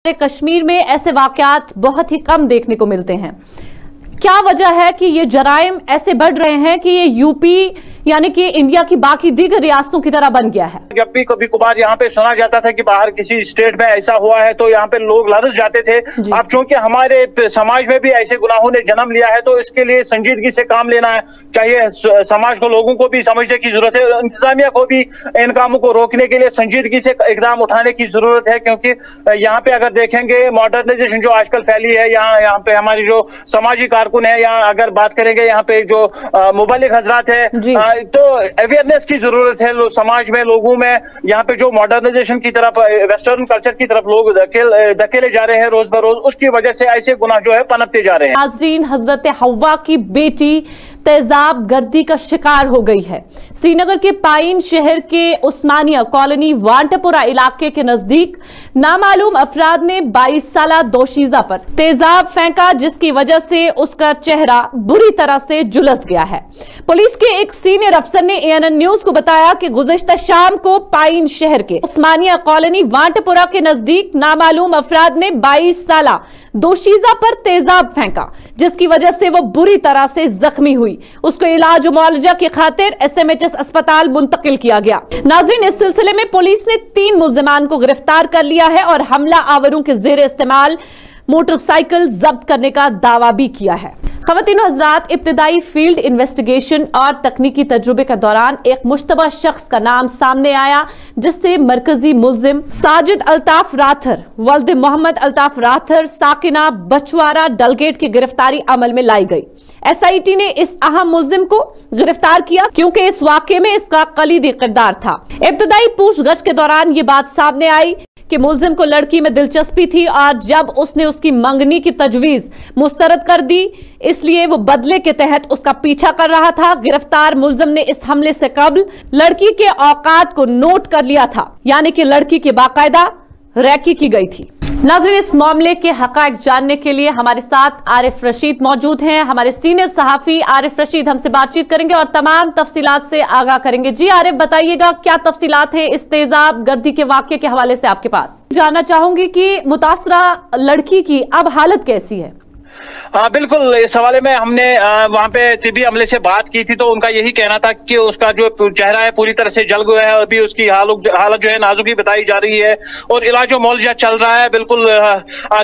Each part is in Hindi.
कश्मीर में ऐसे वाकयात बहुत ही कम देखने को मिलते हैं। क्या वजह है कि ये जराइम ऐसे बढ़ रहे हैं कि ये यूपी यानी कि इंडिया की बाकी दीगर रियासतों की तरह बन गया है? जब भी कभी कभार यहाँ पे सुना जाता था कि बाहर किसी स्टेट में ऐसा हुआ है तो यहाँ पे लोग लरस जाते थे। अब चूंकि हमारे समाज में भी ऐसे गुनाहों ने जन्म लिया है तो इसके लिए संजीदगी से काम लेना चाहिए। समाज को, लोगों को भी समझने की जरूरत है, इंतजामिया को भी इन कामों को रोकने के लिए संजीदगी से इकदाम उठाने की जरूरत है। क्योंकि यहाँ पे अगर देखेंगे मॉडर्नाइजेशन जो आजकल फैली है, यहाँ पे हमारी जो समाजी कारकुन है, यहाँ अगर बात करेंगे यहाँ पे जो मुबल्लिग हजरात है, तो अवेयरनेस की जरूरत है समाज में, लोगों में। यहाँ पे जो मॉडर्नाइजेशन की तरफ, वेस्टर्न कल्चर की तरफ लोग धकेले जा रहे हैं रोज बरोज, उसकी वजह से ऐसे गुनाह जो है पनपते जा रहे हैं। नाज़रीन, हजरत हव्वा की बेटी तेजाब गर्दी का शिकार हो गई है। श्रीनगर के पाइन शहर के उस्मानिया कॉलोनी वांटपुरा इलाके के नजदीक नामालूम अफराद ने 22 साला दोशीजा पर तेजाब फेंका, जिसकी वजह से उसका चेहरा बुरी तरह से झुलस गया है। पुलिस के एक सीनियर अफसर ने ANN न्यूज को बताया कि गुज़िश्ता शाम को पाइन शहर के उस्मानिया कॉलोनी वांटपुरा के नजदीक नामालूम अफराद ने 22 साला दोशीजा पर तेजाब फेंका, जिसकी वजह से वो बुरी तरह से जख्मी हुई। उसको इलाज और मुआलजा की खातिर SMHS अस्पताल मुंतकिल किया गया। नाज़रीन, इस सिलसिले में पुलिस ने 3 मुल्जिमान को गिरफ्तार कर लिया है और हमला आवरों के जेर इस्तेमाल मोटरसाइकिल जब्त करने का दावा भी किया है। ख़वातीन हज़रात, इब्तिदाई फील्ड इन्वेस्टिगेशन और तकनीकी तजुर्बे के दौरान एक मुश्तबा शख्स का नाम सामने आया, जिससे मरकजी मुल्जिम साजिद अल्ताफ राथर वल्द मोहम्मद अल्ताफ राथर साकिना बछवारा डलगेट की गिरफ्तारी अमल में लाई गई। SIT ने इस अहम मुल्जिम को गिरफ्तार किया क्योंकि इस वाक़े में इसका कलीदी किरदार था। इब्तिदाई पूछगछ के दौरान ये बात सामने आई कि मुल्जिम को लड़की में दिलचस्पी थी और जब उसने उसकी मंगनी की तजवीज मुस्तरद कर दी, इसलिए वो बदले के तहत उसका पीछा कर रहा था। गिरफ्तार मुल्जिम ने इस हमले से कबल लड़की के औकात को नोट कर लिया था, यानी कि लड़की की बाकायदा रैकी की गई थी। नाज़रीन, इस मामले के हक़ाइक़ जानने के लिए हमारे साथ आरिफ रशीद मौजूद हैं। हमारे सीनियर सहाफ़ी आरिफ रशीद हमसे बातचीत करेंगे और तमाम तफसीलात से आगाह करेंगे। जी आरिफ, बताइएगा क्या तफसीलात हैं इस तेजाब गर्दी के वाक़े के हवाले से आपके पास? जानना चाहूंगी कि मुतासरा लड़की की अब हालत कैसी है? हाँ बिल्कुल, इस हवाले में हमने वहाँ पे तिबी अमले से बात की थी तो उनका यही कहना था कि उसका जो चेहरा है पूरी तरह से जल गया है। अभी उसकी हालत जो है नाजुकी बताई जा रही है और इलाज और मुआलजा चल रहा है। बिल्कुल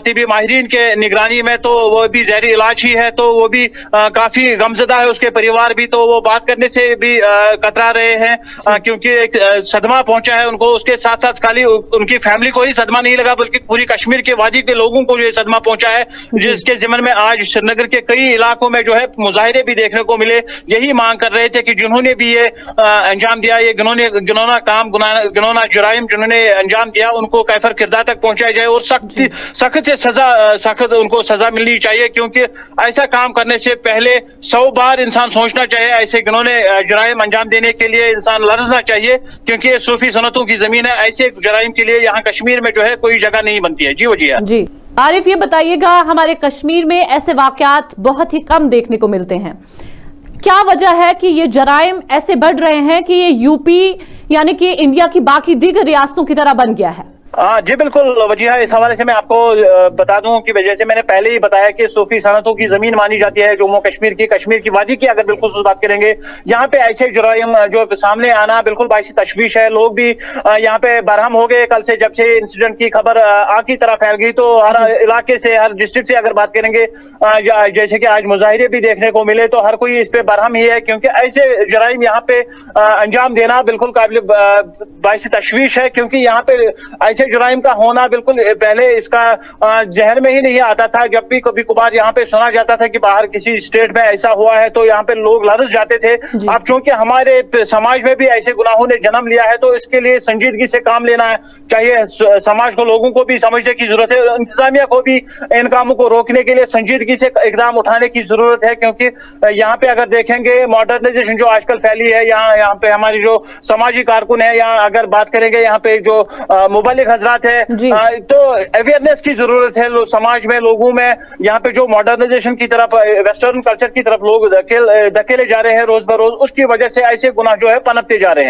तिबी माहिरीन के निगरानी में, तो वो भी जहरी इलाज ही है, तो वो भी काफी गमजदा है। उसके परिवार भी, तो वो बात करने से भी कतरा रहे हैं क्योंकि एक सदमा पहुंचा है उनको। उसके साथ साथ खाली उनकी फैमिली को ही सदमा नहीं लगा बल्कि पूरी कश्मीर के वादी के लोगों को जो सदमा पहुंचा है, जिसके जिम्मन में आज श्रीनगर के कई इलाकों में जो है मुजाहिरे भी देखने को मिले। यही मांग कर रहे थे कि जिन्होंने भी ये अंजाम दिया, ये गिनौना काम, गिनौना जुराइम जिन्होंने अंजाम दिया, उनको कैफर किरदार तक पहुंचाया जाए और सख्त उनको सजा मिलनी चाहिए। क्योंकि ऐसा काम करने से पहले 100 बार इंसान सोचना चाहिए। ऐसे गिनौने जुराइम अंजाम देने के लिए इंसान लरजना चाहिए क्योंकि ये सूफी सनतों की जमीन है। ऐसे जुराइम के लिए यहाँ कश्मीर में जो है कोई जगह नहीं बनती है। जी वजिया जी आरिफ, ये बताइएगा, हमारे कश्मीर में ऐसे वाकयात बहुत ही कम देखने को मिलते हैं। क्या वजह है कि ये जराइम ऐसे बढ़ रहे हैं कि ये यूपी यानी कि इंडिया की बाकी दीगर रियासतों की तरह बन गया है? जी बिल्कुल वजीहा, इस हवाले से मैं आपको बता दूं कि जैसे मैंने पहले ही बताया कि सूफी सनतों की जमीन मानी जाती है जम्मू कश्मीर की वादी की। अगर बिल्कुल बात करेंगे यहाँ पे ऐसे जुराइम जो सामने आना बिल्कुल बाइस तशवीश है। लोग भी यहाँ पे बरहम हो गए कल से, जब से इंसिडेंट की खबर आग की तरह फैल गई। तो हर इलाके से, हर डिस्ट्रिक्ट से अगर बात करेंगे, जैसे कि आज मुजाहिरे भी देखने को मिले, तो हर कोई इस पे बरहम ही है क्योंकि ऐसे जुराइम यहाँ पे अंजाम देना बिल्कुल काबिल बाइस तशवीश है। क्योंकि यहाँ पे ऐसे जुराइम का होना बिल्कुल पहले इसका जहन में ही नहीं आता था। जब भी कभी कभार यहाँ पे सुना जाता था कि बाहर किसी स्टेट में ऐसा हुआ है तो यहाँ पे लोग लरस जाते थे। अब चूंकि हमारे समाज में भी ऐसे गुनाहों ने जन्म लिया है तो इसके लिए संजीदगी से काम लेना चाहिए। समाज को, लोगों को भी समझने की जरूरत है, इंतजामिया को भी इन कामों को रोकने के लिए संजीदगी से इकदाम उठाने की जरूरत है। क्योंकि यहाँ पे अगर देखेंगे मॉडर्नाइजेशन जो आजकल फैली है, यहाँ पे हमारी जो समाजी कारकुन है, यहाँ अगर बात करेंगे यहाँ पे जो मुबल्लिग हजरात है, तो अवेयरनेस की जरूरत है समाज में, लोगों में। यहाँ पे जो मॉडर्नाइजेशन की तरफ, वेस्टर्न कल्चर की तरफ लोग धकेले जा रहे हैं रोज बरोज, उसकी वजह से ऐसे गुनाह जो है पनपते जा रहे हैं।